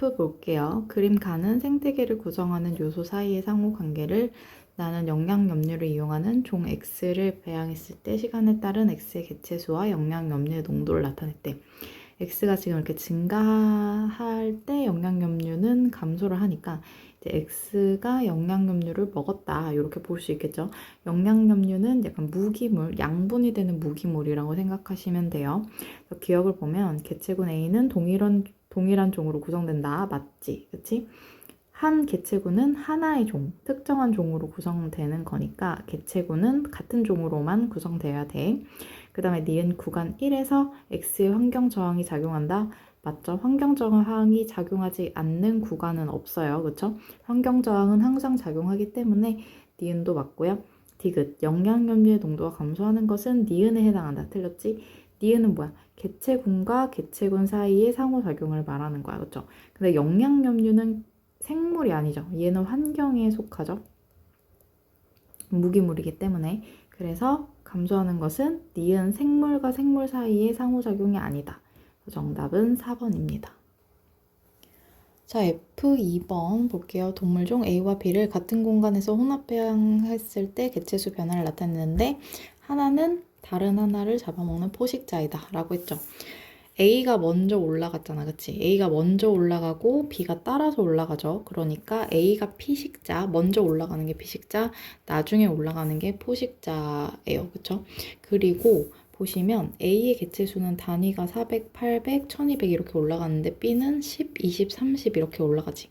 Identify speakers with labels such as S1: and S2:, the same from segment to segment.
S1: F 볼게요. 그림 가는 생태계를 구성하는 요소 사이의 상호관계를 나는 영양염료를 이용하는 종 X를 배양했을 때 시간에 따른 X의 개체수와 영양염료의 농도를 나타냈대. X가 지금 이렇게 증가할 때 영양염료는 감소를 하니까 이제 X가 영양염료를 먹었다 이렇게 볼 수 있겠죠. 영양염료는 약간 무기물, 양분이 되는 무기물이라고 생각하시면 돼요. 기억을 보면 개체군 A는 동일한 종으로 구성된다. 맞지? 그치? 한 개체군은 하나의 종, 특정한 종으로 구성되는 거니까 개체군은 같은 종으로만 구성되어야 돼. 그 다음에 니은 구간 1에서 X의 환경 저항이 작용한다. 맞죠? 환경 저항이 작용하지 않는 구간은 없어요. 그쵸? 환경 저항은 항상 작용하기 때문에 니은도 맞고요. 디귿, 영양염료의 농도가 감소하는 것은 니은에 해당한다. 틀렸지? 니은은 뭐야? 개체군과 개체군 사이의 상호작용을 말하는 거야. 그쵸? 근데 영양염료는 생물이 아니죠. 얘는 환경에 속하죠. 무기물이기 때문에. 그래서 감소하는 것은 니은 생물과 생물 사이의 상호작용이 아니다. 정답은 4번입니다. 자, F2번 볼게요. 동물종 A와 B를 같은 공간에서 혼합 배양했을 때 개체수 변화를 나타내는데 하나는 다른 하나를 잡아먹는 포식자이다 라고 했죠. A가 먼저 올라갔잖아, 그치? A가 먼저 올라가고 B가 따라서 올라가죠. 그러니까 A가 피식자, 먼저 올라가는 게 피식자, 나중에 올라가는 게 포식자예요, 그쵸? 그리고 보시면 A의 개체수는 단위가 400, 800, 1200 이렇게 올라가는데 B는 10, 20, 30 이렇게 올라가지,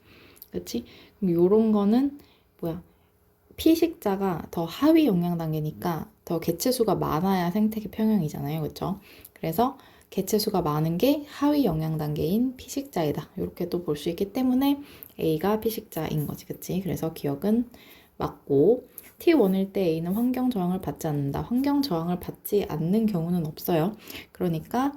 S1: 그치? 그럼 요런 거는 뭐야? 피식자가 더 하위 영양 단계니까 더 개체수가 많아야 생태계 평형이잖아요, 그쵸? 그래서 개체수가 많은 게 하위 영양 단계인 피식자이다. 이렇게 또 볼 수 있기 때문에 A가 피식자인 거지, 그치? 그래서 기억은 맞고 T1일 때 A는 환경 저항을 받지 않는다. 환경 저항을 받지 않는 경우는 없어요. 그러니까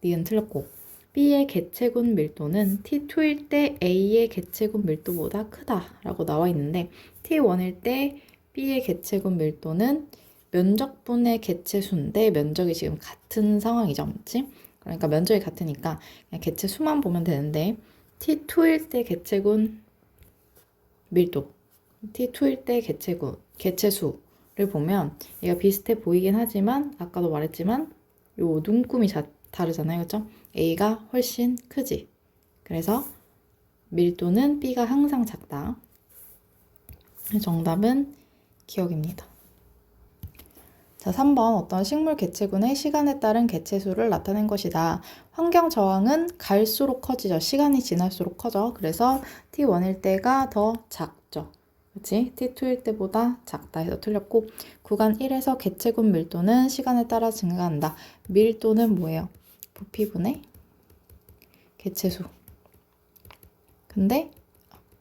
S1: 니은 틀렸고 B의 개체군 밀도는 T2일 때 A의 개체군 밀도보다 크다라고 나와 있는데 T1일 때 B의 개체군 밀도는 면적분의 개체수인데 면적이 지금 같은 상황이죠. 맞지? 그러니까 면적이 같으니까 그냥 개체수만 보면 되는데 T2일 때 개체군 밀도 T2일 때 개체수를 보면 얘가 비슷해 보이긴 하지만 아까도 말했지만 요 눈금이 다르잖아요. 그렇죠? A가 훨씬 크지. 그래서 밀도는 B가 항상 작다. 정답은 기억입니다. 자, 3번 어떤 식물 개체군의 시간에 따른 개체수를 나타낸 것이다. 환경 저항은 갈수록 커지죠. 시간이 지날수록 커져. 그래서 T1일 때가 더 작죠. 그렇지? T2일 때보다 작다 해서 틀렸고 구간 1에서 개체군 밀도는 시간에 따라 증가한다. 밀도는 뭐예요? 부피분의 개체수. 근데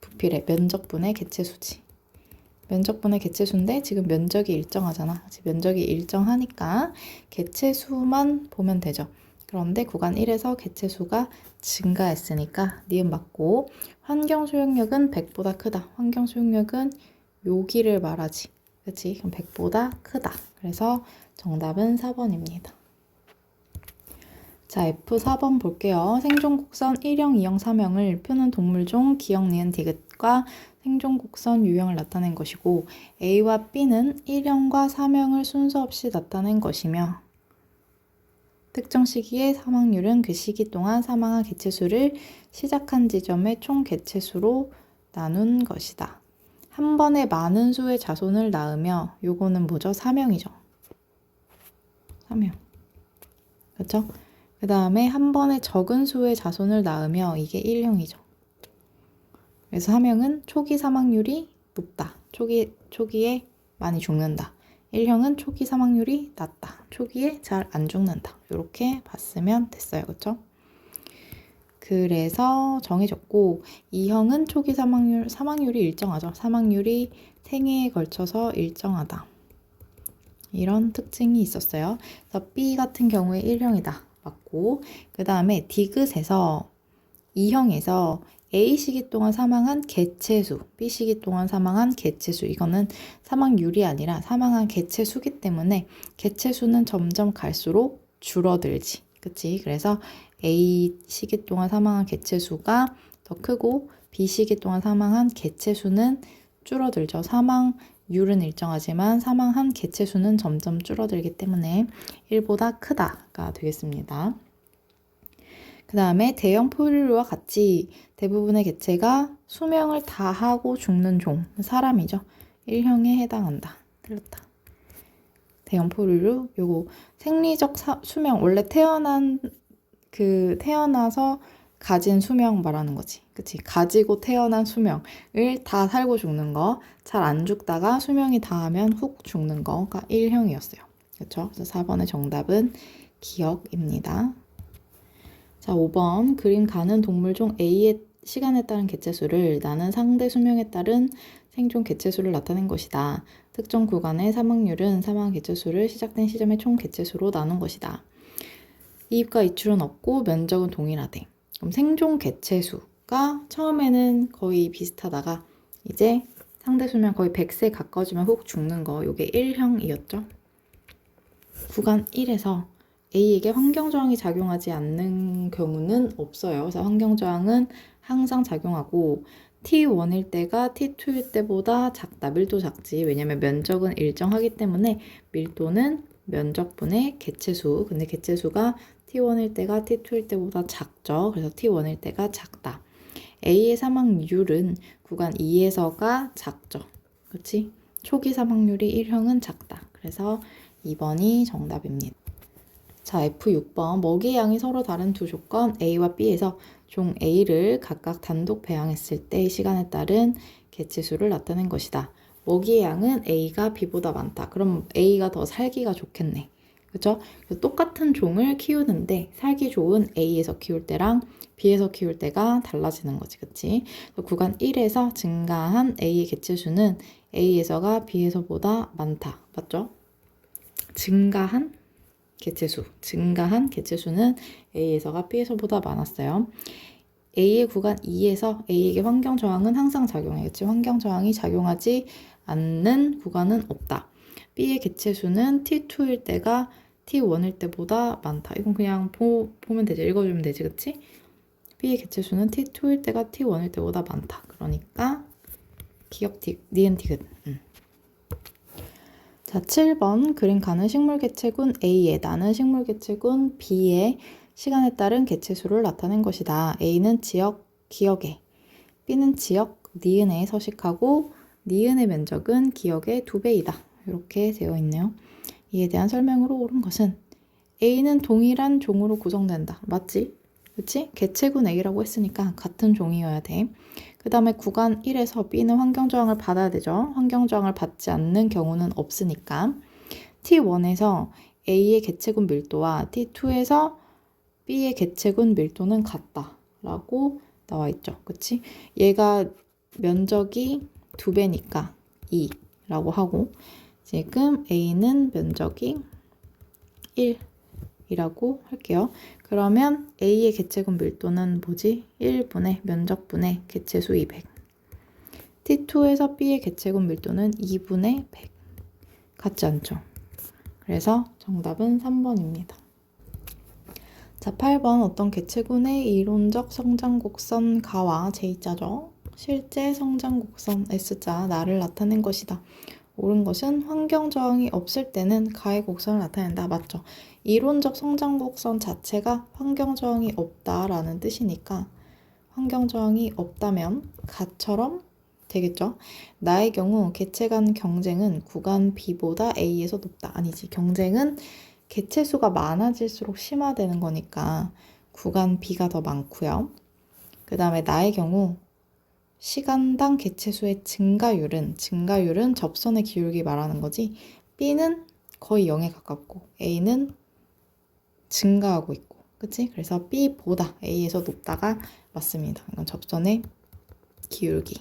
S1: 부피래. 면적분의 개체수지. 면적분의 개체수인데 지금 면적이 일정하잖아. 면적이 일정하니까 개체수만 보면 되죠. 그런데 구간 1에서 개체수가 증가했으니까 니은 맞고 환경 소용력은 100보다 크다. 환경 소용력은 여기를 말하지. 그치? 그럼 100보다 크다. 그래서 정답은 4번입니다. 자, F4번 볼게요. 생존곡선 1형, 2형, 3형을 표는 동물종, 기역, 니은, 디귿과 생존곡선 유형을 나타낸 것이고 A와 B는 1형과 3형을 순서 없이 나타낸 것이며 특정 시기의 사망률은 그 시기 동안 사망한 개체수를 시작한 지점의 총 개체수로 나눈 것이다. 한 번에 많은 수의 자손을 낳으며 요거는 뭐죠? 3형이죠. 3형. 그렇죠? 그 다음에 한 번에 적은 수의 자손을 낳으며 이게 1형이죠. 그래서 3형은 초기 사망률이 높다. 초기에 많이 죽는다. 1형은 초기 사망률이 낮다. 초기에 잘 안 죽는다. 이렇게 봤으면 됐어요. 그렇죠? 그래서 정해졌고 2형은 초기 사망률이 일정하죠. 사망률이 생애에 걸쳐서 일정하다. 이런 특징이 있었어요. 그래서 B 같은 경우에 1형이다. 맞고 그 다음에 디귿에서 2형에서 A 시기 동안 사망한 개체수, B 시기 동안 사망한 개체수 이거는 사망률이 아니라 사망한 개체수기 때문에 개체수는 점점 갈수록 줄어들지. 그치? 그래서 A 시기 동안 사망한 개체수가 더 크고 비시기 동안 사망한 개체 수는 줄어들죠. 사망률은 일정하지만 사망한 개체 수는 점점 줄어들기 때문에 1보다 크다가 되겠습니다. 그 다음에 대형 포유류와 같이 대부분의 개체가 수명을 다하고 죽는 종, 사람이죠. 1형에 해당한다. 틀렸다. 대형 포유류, 요거 생리적 수명, 원래 태어나서 가진 수명 말하는 거지. 그치? 가지고 태어난 수명을 다 살고 죽는 거, 잘 안 죽다가 수명이 다하면 훅 죽는 거가 1형이었어요. 그렇죠? 그래서 4번의 정답은 기억입니다. 자, 5번 그림 가는 동물종 A의 시간에 따른 개체수를 나는 상대 수명에 따른 생존 개체수를 나타낸 것이다. 특정 구간의 사망률은 사망 개체수를 시작된 시점의 총 개체수로 나눈 것이다. 이입과 이출은 없고 면적은 동일하대. 그럼 생존 개체수가 처음에는 거의 비슷하다가 이제 상대 수명 거의 100세 가까워지면 훅 죽는 거, 요게 1형이었죠. 구간 1에서 A에게 환경저항이 작용하지 않는 경우는 없어요. 그래서 환경저항은 항상 작용하고 T1일 때가 T2일 때보다 작다. 밀도 작지. 왜냐면 면적은 일정하기 때문에 밀도는 면적분의 개체수. 근데 개체수가 T1일 때가 T2일 때보다 작죠. 그래서 T1일 때가 작다. A의 사망률은 구간 2에서가 작죠. 그렇지? 초기 사망률이 1형은 작다. 그래서 2번이 정답입니다. 자, F6번 먹이 양이 서로 다른 두 조건 A와 B에서 종 A를 각각 단독 배양했을 때 시간에 따른 개체수를 나타낸 것이다. 먹이의 양은 A가 B보다 많다. 그럼 A가 더 살기가 좋겠네. 그렇죠? 똑같은 종을 키우는데 살기 좋은 A에서 키울 때랑 B에서 키울 때가 달라지는 거지. 그치? 구간 1에서 증가한 A의 개체수는 A에서가 B에서보다 많다. 맞죠? 증가한 개체수는 A에서가 B에서보다 많았어요. A의 구간 2에서 A에게 환경 저항은 항상 작용하겠지. 환경 저항이 작용하지 않는 구간은 없다. B의 개체수는 T2일 때가 T1일 때보다 많다. 이건 그냥 보면 되지. 읽어주면 되지. 그치? B의 개체수는 T2일 때가 T1일 때보다 많다. 그러니까 니은 디귿. 자, 7번 그림 가는 식물 개체군 A에 나는 식물 개체군 B의 시간에 따른 개체수를 나타낸 것이다. A는 지역 기역에, B는 지역 니은에 서식하고 니은의 면적은 기역의 2배이다. 이렇게 되어 있네요. 이에 대한 설명으로 옳은 것은 A는 동일한 종으로 구성된다. 맞지? 그치? 개체군 A라고 했으니까 같은 종이어야 돼. 그 다음에 구간 1에서 B는 환경저항을 받아야 되죠. 환경저항을 받지 않는 경우는 없으니까 T1에서 A의 개체군 밀도와 T2에서 B의 개체군 밀도는 같다 라고 나와 있죠. 그치? 얘가 면적이 2배니까 2라고 하고 지금 A는 면적이 1이라고 할게요. 그러면 A의 개체군 밀도는 뭐지? 1분의 면적분의 개체수 200. T2에서 B의 개체군 밀도는 2분의 100. 같지 않죠? 그래서 정답은 3번입니다. 자, 8번 어떤 개체군의 이론적 성장 곡선 가와 J자죠. 실제 성장 곡선 S자 나를 나타낸 것이다. 옳은 것은 환경 저항이 없을 때는 가의 곡선을 나타낸다. 맞죠? 이론적 성장 곡선 자체가 환경 저항이 없다라는 뜻이니까 환경 저항이 없다면 가처럼 되겠죠? 나의 경우 개체 간 경쟁은 구간 B보다 A에서 높다. 아니지. 경쟁은 개체 수가 많아질수록 심화되는 거니까 구간 B가 더 많고요. 그 다음에 나의 경우 시간당 개체수의 증가율은 접선의 기울기 말하는 거지. B는 거의 0에 가깝고 A는 증가하고 있고, 그치? 그래서 B보다 A에서 높다가 맞습니다. 이건 접선의 기울기.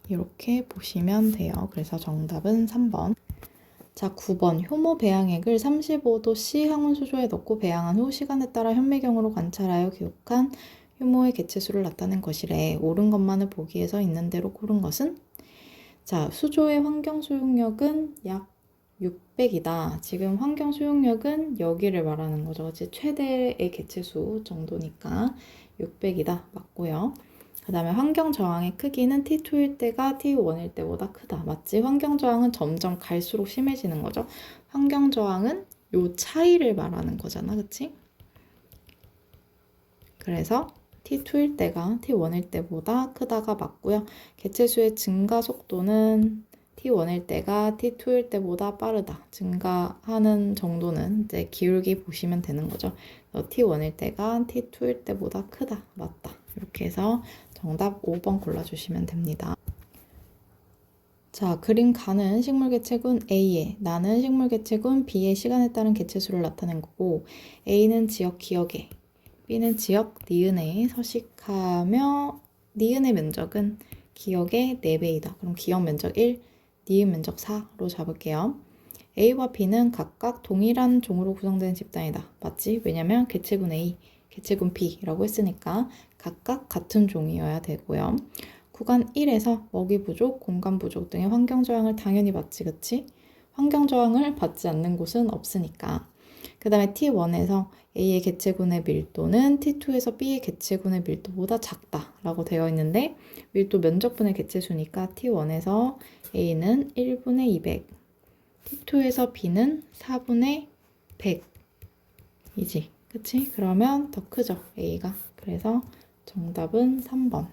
S1: 이렇게 보시면 돼요. 그래서 정답은 3번. 자, 9번 효모 배양액을 35도씨 항온 수조에 넣고 배양한 후 시간에 따라 현미경으로 관찰하여 기록한 효모의 개체수를 나타낸 것이래. 옳은 것만을 보기에서 있는 대로 고른 것은? 자, 수조의 환경 수용력은 약 600이다. 지금 환경 수용력은 여기를 말하는 거죠. 이제 최대의 개체수 정도니까 600이다. 맞고요. 그 다음에 환경 저항의 크기는 T2일 때가 T1일 때보다 크다. 맞지? 환경 저항은 점점 갈수록 심해지는 거죠. 환경 저항은 요 차이를 말하는 거잖아. 그치? 그래서 T2일 때가 T1일 때보다 크다가 맞고요. 개체수의 증가 속도는 T1일 때가 T2일 때보다 빠르다. 증가하는 정도는 이제 기울기 보시면 되는 거죠. T1일 때가 T2일 때보다 크다. 맞다. 이렇게 해서 정답 5번 골라주시면 됩니다. 자, 그림 가는 식물 개체군 A에, 나는 식물 개체군 B의 시간에 따른 개체수를 나타낸 거고, A는 지역 기억에, B는 지역 니은에 서식하며 니은의 면적은 기억의 4배이다. 그럼 기억 면적 1, 니은 면적 4로 잡을게요. A와 B는 각각 동일한 종으로 구성된 집단이다. 맞지? 왜냐면 개체군 A, 개체군 B라고 했으니까 각각 같은 종이어야 되고요. 구간 1에서 먹이 부족, 공간 부족 등의 환경 저항을 당연히 받지, 그치? 환경 저항을 받지 않는 곳은 없으니까. 그 다음에 T1에서 A의 개체군의 밀도는 T2에서 B의 개체군의 밀도보다 작다라고 되어 있는데 밀도 면적분의 개체수니까 T1에서 A는 1분의 200, T2에서 B는 4분의 100이지. 그치? 그러면 더 크죠, A가. 그래서 정답은 3번.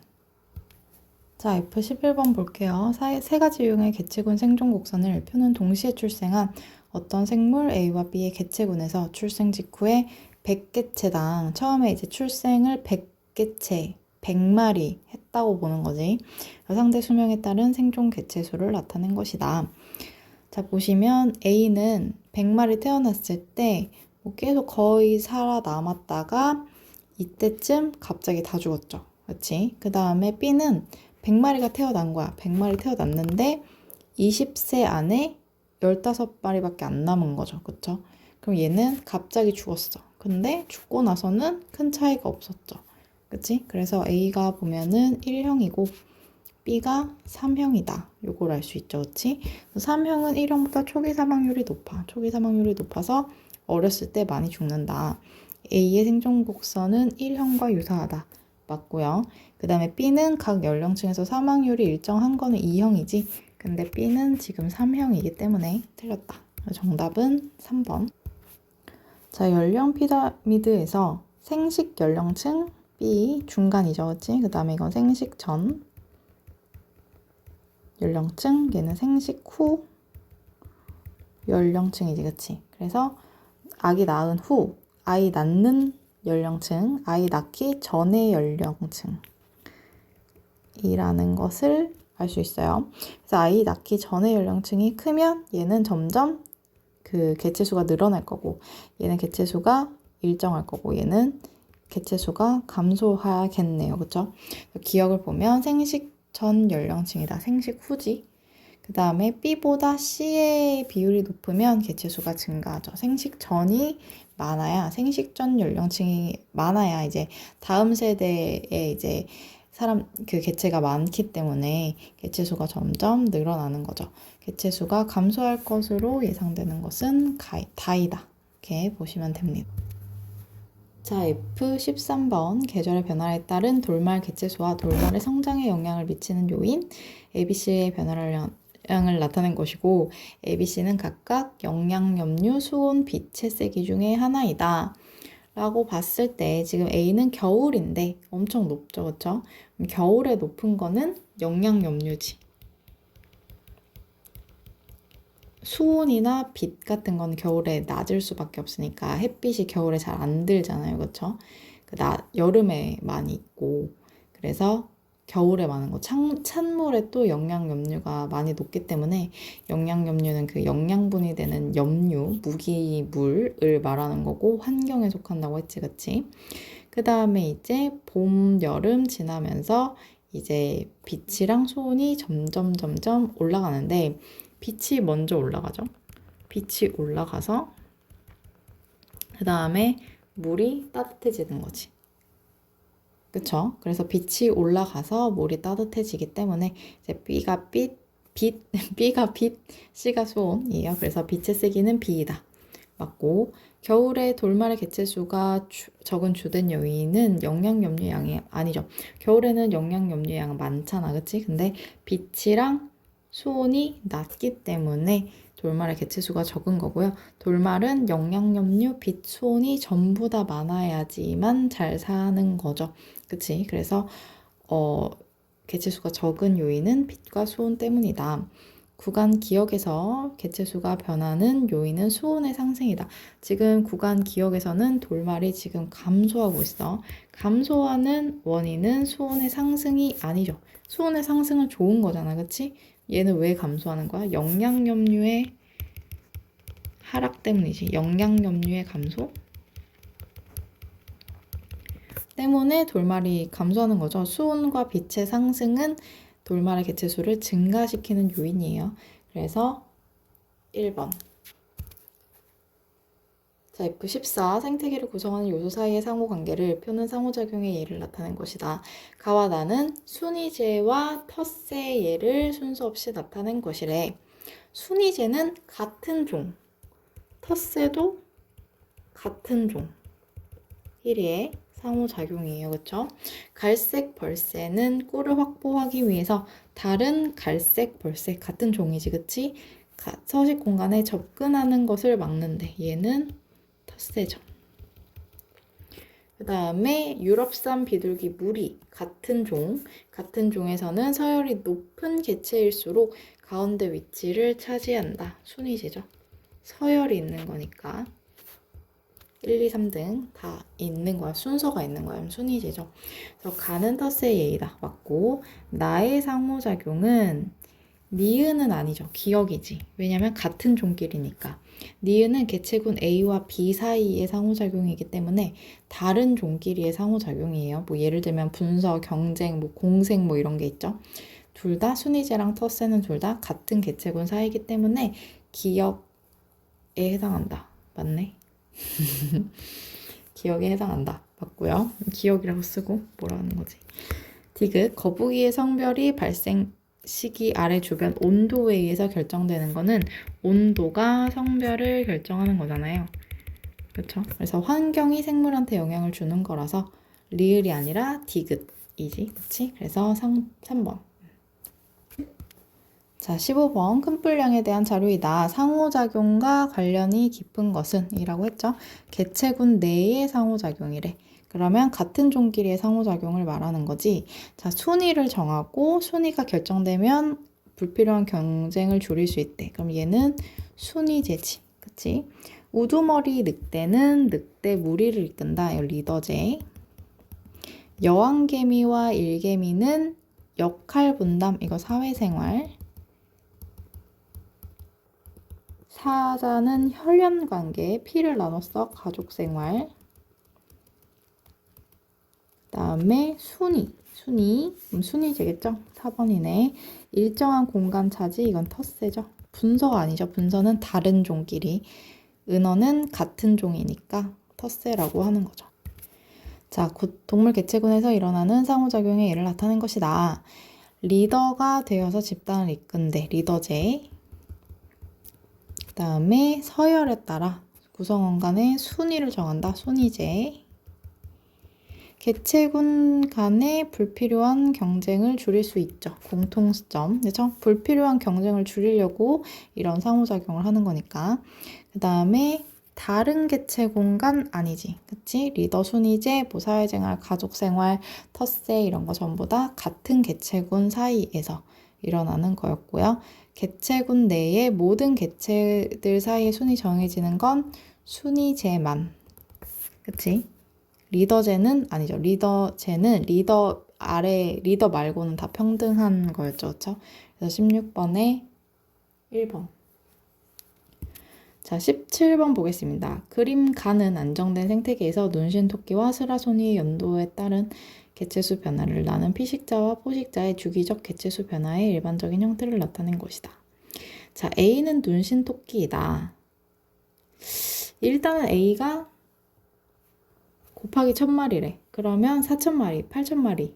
S1: 자, F11번 볼게요. 세 가지 유형의 개체군 생존 곡선을 표는 동시에 출생한 어떤 생물 A와 B의 개체군에서 출생 직후에 100개체당 처음에 이제 출생을 100개체, 100마리 했다고 보는 거지. 상대 수명에 따른 생존 개체수를 나타낸 것이다. 자, 보시면 A는 100마리 태어났을 때 뭐 계속 거의 살아남았다가 이때쯤 갑자기 다 죽었죠. 그렇지? 그 다음에 B는 100마리가 태어난 거야. 100마리 태어났는데 20세 안에 15마리밖에 안 남은 거죠. 그쵸? 그럼 얘는 갑자기 죽었어. 근데 죽고 나서는 큰 차이가 없었죠. 그치? 그래서 A가 보면은 1형이고 B가 3형이다. 요걸 알 수 있죠. 그치? 3형은 1형보다 초기 사망률이 높아. 초기 사망률이 높아서 어렸을 때 많이 죽는다. A의 생존 곡선은 1형과 유사하다. 맞고요. 그 다음에 B는 각 연령층에서 사망률이 일정한 거는 2형이지. 근데 B는 지금 3형이기 때문에 틀렸다. 정답은 3번. 자, 연령 피라미드에서 생식 연령층 B 중간이죠. 그치? 그 다음에 이건 생식 전 연령층, 얘는 생식 후 연령층이지. 그치? 그래서 아기 낳은 후, 아이 낳는 연령층, 아이 낳기 전의 연령층이라는 것을 알 수 있어요. 그래서 아이 낳기 전의 연령층이 크면 얘는 점점 그 개체수가 늘어날 거고, 얘는 개체수가 일정할 거고, 얘는 개체수가 감소하겠네요. 그쵸? 기억을 보면 생식 전 연령층이다. 생식 후지. 그 다음에 B보다 C의 비율이 높으면 개체수가 증가하죠. 생식 전이 많아야, 생식 전 연령층이 많아야 이제 다음 세대에 이제 그 개체가 많기 때문에 개체수가 점점 늘어나는 거죠. 개체수가 감소할 것으로 예상되는 것은 다이다. 이렇게 보시면 됩니다. 자, F13번 계절의 변화에 따른 돌말 개체수와 돌말의 성장에 영향을 미치는 요인 ABC의 변화량을 나타낸 것이고 ABC는 각각 영양, 염류, 수온, 빛의 세기 중에 하나이다 라고 봤을 때 지금 A는 겨울인데 엄청 높죠. 그쵸? 그럼 겨울에 높은 거는 영양, 염류지. 수온이나 빛 같은 건 겨울에 낮을 수밖에 없으니까 햇빛이 겨울에 잘 안 들잖아요. 그쵸? 여름에 많이 있고 그래서 겨울에 많은 거. 찬물에 또 영양염류가 많이 녹기 때문에 영양염류는 그 영양분이 되는 염류, 무기물을 말하는 거고 환경에 속한다고 했지, 그치? 그 다음에 이제 봄, 여름 지나면서 이제 빛이랑 수온이 점점 올라가는데 빛이 먼저 올라가죠. 빛이 올라가서 그 다음에 물이 따뜻해지는 거지. 그쵸? 그래서 빛이 올라가서 물이 따뜻해지기 때문에 이제 B가 빛, B가 빛, C가 수온이에요. 그래서 빛의 세기는 B이다. 맞고, 겨울에 돌말의 개체수가 적은 주된 요인은 영양염료양이 아니죠. 겨울에는 영양염료양 많잖아, 그치? 근데 빛이랑 수온이 낮기 때문에 돌말의 개체수가 적은 거고요. 돌말은 영양염류, 빛, 수온이 전부 다 많아야지만 잘 사는 거죠. 그치? 그래서 개체수가 적은 요인은 빛과 수온 때문이다. 구간 기역에서 개체수가 변하는 요인은 수온의 상승이다. 지금 구간 기역에서는 돌말이 지금 감소하고 있어. 감소하는 원인은 수온의 상승이 아니죠. 수온의 상승은 좋은 거잖아, 그치? 얘는 왜 감소하는 거야? 영양염류의 하락 때문이지. 영양염류의 감소 때문에 돌말이 감소하는 거죠. 수온과 빛의 상승은 돌말의 개체수를 증가시키는 요인이에요. 그래서 1번. 자, F14. 생태계를 구성하는 요소 사이의 상호관계를 표는 상호작용의 예를 나타낸 것이다. 가와 나는 순위제와 텃세 예를 순서 없이 나타낸 것이래. 순위제는 같은 종, 텃세도 같은 종. 1위의 상호작용이에요. 그쵸? 갈색 벌새는 꿀을 확보하기 위해서 다른 갈색 벌새, 같은 종이지, 그치? 서식 공간에 접근하는 것을 막는데 얘는 텃세죠. 그 다음에 유럽산 비둘기 무리, 같은 종에서는 서열이 높은 개체일수록 가운데 위치를 차지한다. 순위제죠. 서열이 있는 거니까 1, 2, 3등 다 있는 거야. 순서가 있는 거야. 순위제죠. 그래서 가는 텃세 예이다. 맞고, 나의 상호작용은 니은은 아니죠. 기억이지. 왜냐면 같은 종끼리니까. 니은은 개체군 A와 B 사이의 상호작용이기 때문에 다른 종끼리의 상호작용이에요. 뭐 예를 들면 분서, 경쟁, 뭐 공생 뭐 이런 게 있죠. 둘 다 순위제랑 텃세는 둘 다 같은 개체군 사이이기 때문에 기억에 해당한다. 맞네. 기억에 해당한다. 맞고요. 기억이라고 쓰고 뭐라 하는 거지? 디귿, 거북이의 성별이 발생 시기 아래 주변 온도에 의해서 결정되는 거는 온도가 성별을 결정하는 거잖아요. 그렇죠? 그래서 환경이 생물한테 영향을 주는 거라서 리을이 아니라 디귿이지. 그치? 그래서 3번. 자, 15번. 큰 분량에 대한 자료이다. 상호작용과 관련이 깊은 것은? 이라고 했죠. 개체군 내의 상호작용이래. 그러면 같은 종끼리의 상호작용을 말하는 거지. 자, 순위를 정하고 순위가 결정되면 불필요한 경쟁을 줄일 수 있대. 그럼 얘는 순위제지. 그치? 우두머리 늑대는 늑대 무리를 이끈다. 이거 리더제. 여왕개미와 일개미는 역할 분담. 이거 사회생활. 사자는 혈연관계, 피를 나눠서 가족생활. 그 다음에 순위제겠죠? 4번이네. 일정한 공간 차지, 이건 텃세죠. 분서가 아니죠. 분서는 다른 종끼리. 은어는 같은 종이니까 텃세라고 하는 거죠. 자, 동물 개체군에서 일어나는 상호작용의 예를 나타낸 것이다. 리더가 되어서 집단을 이끈대. 리더제. 그 다음에 서열에 따라 구성원 간의 순위를 정한다. 순위제. 개체군 간의 불필요한 경쟁을 줄일 수 있죠. 공통점. 그렇죠? 불필요한 경쟁을 줄이려고 이런 상호작용을 하는 거니까. 그 다음에 다른 개체군 간 아니지. 그치? 리더 순위제, 뭐 사회생활, 가족생활, 텃세 이런 거 전부 다 같은 개체군 사이에서 일어나는 거였고요. 개체군 내의 모든 개체들 사이에 순위 정해지는 건 순위제만. 그치? 리더제는 아니죠. 리더제는 리더 아래, 리더 말고는 다 평등한 거였죠. 그쵸? 그래서 16번에 1번. 자, 17번 보겠습니다. 그림가는 안정된 생태계에서 눈신토끼와 스라소니의 연도에 따른 개체수 변화를 나는 피식자와 포식자의 주기적 개체수 변화의 일반적인 형태를 나타낸 것이다. 자, A는 눈신토끼이다. 일단은 A가 곱하기 1000마리래. 그러면 4000마리, 8000마리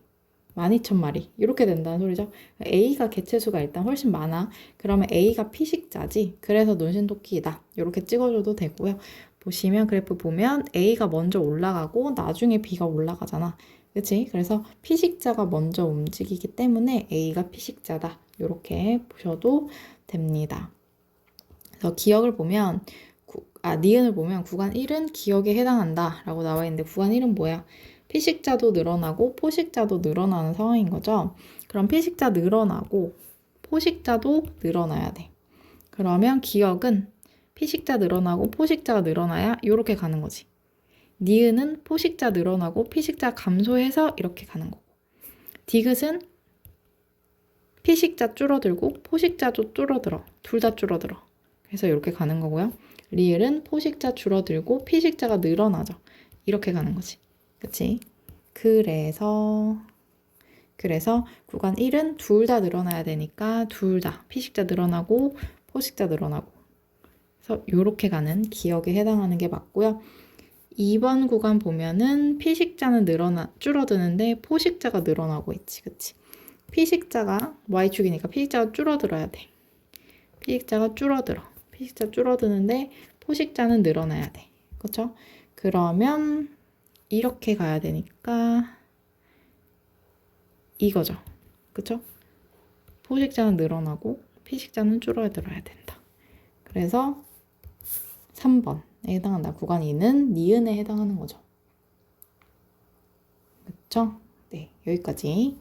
S1: 12,000마리 이렇게 된다는 소리죠. A가 개체수가 일단 훨씬 많아. 그러면 A가 피식자지. 그래서 논신토끼이다. 이렇게 찍어줘도 되고요. 보시면 그래프 보면 A가 먼저 올라가고 나중에 B가 올라가잖아. 그치? 그래서 피식자가 먼저 움직이기 때문에 A가 피식자다. 이렇게 보셔도 됩니다. 그래서 기억을 보면 니은을 보면 구간 1은 기억에 해당한다 라고 나와 있는데 구간 1은 뭐야? 피식자도 늘어나고 포식자도 늘어나는 상황인 거죠. 그럼 피식자 늘어나고 포식자도 늘어나야 돼. 그러면 기억은 피식자 늘어나고 포식자가 늘어나야 이렇게 가는 거지. 니은은 포식자 늘어나고 피식자 감소해서 이렇게 가는 거고. 디귿은 피식자 줄어들고 포식자도 줄어들어. 둘 다 줄어들어. 그래서 이렇게 가는 거고요. 리을은 포식자 줄어들고 피식자가 늘어나죠. 이렇게 가는 거지. 그치? 그래서 구간 1은 둘 다 늘어나야 되니까 둘 다 피식자 늘어나고 포식자 늘어나고. 그래서 이렇게 가는 기억에 해당하는 게 맞고요. 2번 구간 보면은 피식자는 줄어드는데 포식자가 늘어나고 있지. 그치? 피식자가 Y축이니까 피식자가 줄어들어야 돼. 피식자가 줄어들어. 피식자 줄어드는데 포식자는 늘어나야 돼. 그쵸? 그러면 이렇게 가야 되니까 이거죠. 그쵸? 포식자는 늘어나고 피식자는 줄어들어야 된다. 그래서 3번에 해당한다. 구간 2는 니은에 해당하는 거죠. 그쵸? 네, 여기까지.